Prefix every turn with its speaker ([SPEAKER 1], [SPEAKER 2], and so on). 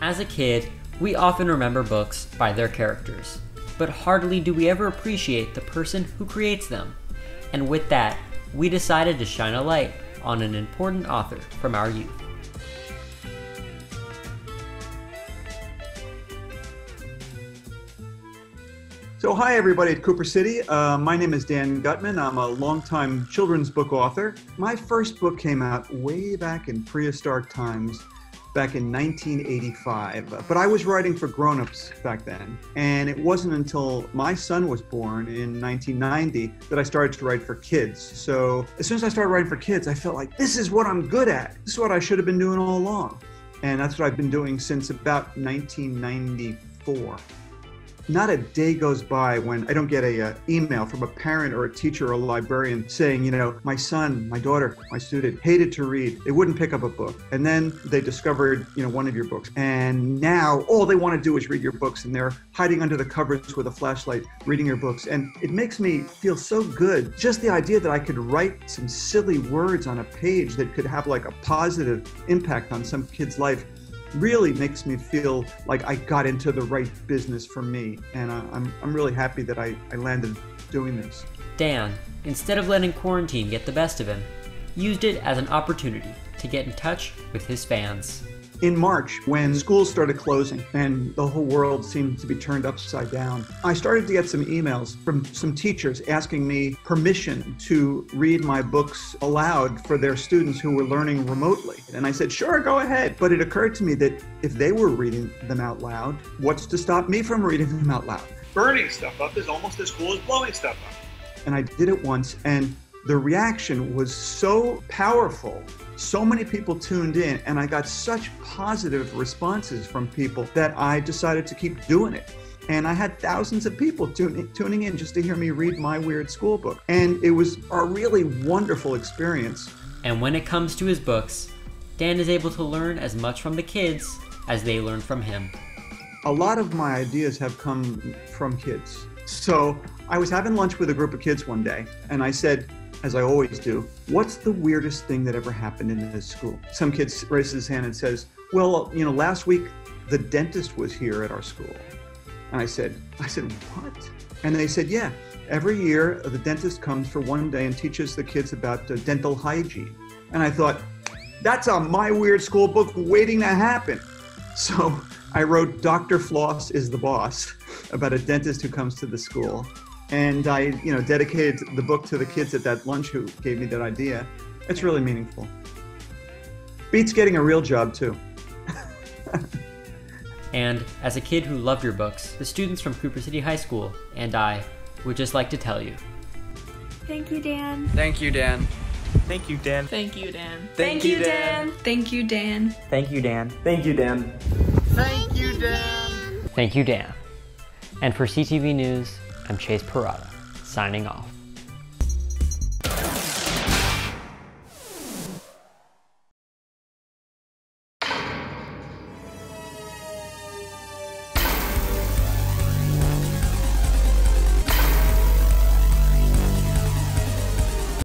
[SPEAKER 1] As a kid, we often remember books by their characters, but hardly do we ever appreciate the person who creates them. And with that, we decided to shine a light on an important author from our youth.
[SPEAKER 2] So hi everybody at Cooper City. My name is Dan Gutman. I'm a longtime children's book author. My first book came out way back in prehistoric times, back in 1985. But I was writing for grown-ups back then. And it wasn't until my son was born in 1990 that I started to write for kids. So as soon as I started writing for kids, I felt like this is what I'm good at. This is what I should have been doing all along. And that's what I've been doing since about 1994. Not a day goes by when I don't get a email from a parent or a teacher or a librarian saying, you know, my son, my daughter, my student hated to read. They wouldn't pick up a book. And then they discovered, you know, one of your books. And now all they want to do is read your books, and they're hiding under the covers with a flashlight, reading your books. And it makes me feel so good. Just the idea that I could write some silly words on a page that could have like a positive impact on some kid's life really makes me feel like I got into the right business for me. And I'm really happy that I landed doing this.
[SPEAKER 1] Dan, instead of letting quarantine get the best of him, used it as an opportunity to get in touch with his fans.
[SPEAKER 2] In March, when schools started closing and the whole world seemed to be turned upside down, I started to get some emails from some teachers asking me permission to read my books aloud for their students who were learning remotely. And I said, sure, go ahead. But it occurred to me that if they were reading them out loud, what's to stop me from reading them out loud?
[SPEAKER 3] Burning stuff up is almost as cool as blowing stuff up.
[SPEAKER 2] And I did it once, and the reaction was so powerful. So many people tuned in, and I got such positive responses from people that I decided to keep doing it. And I had thousands of people tuning in just to hear me read my weird school book. And it was a really wonderful experience.
[SPEAKER 1] And when it comes to his books, Dan is able to learn as much from the kids as they learn from him.
[SPEAKER 2] A lot of my ideas have come from kids. So I was having lunch with a group of kids one day, and I said, as I always do, what's the weirdest thing that ever happened in this school? Some kid raises his hand and says, well, you know, last week the dentist was here at our school. And I said, what? And they said, yeah, every year the dentist comes for one day and teaches the kids about dental hygiene. And I thought, that's a My Weird School book waiting to happen. So I wrote Dr. Floss is the Boss about a dentist who comes to the school. And I, you know, dedicated the book to the kids at that lunch who gave me that idea. It's really meaningful. Beats getting a real job, too.
[SPEAKER 1] And as a kid who loved your books, the students from Cooper City High School and I would just like to tell you.
[SPEAKER 4] Thank you, Dan.
[SPEAKER 5] Thank you, Dan.
[SPEAKER 6] Thank you, Dan.
[SPEAKER 4] Thank you, Dan.
[SPEAKER 6] Thank you, Dan.
[SPEAKER 4] Thank you, Dan.
[SPEAKER 6] Thank you, Dan. Thank you, Dan.
[SPEAKER 5] Thank you, Dan.
[SPEAKER 1] Thank you, Dan. And for CTV News, I'm Chase Parada, signing off.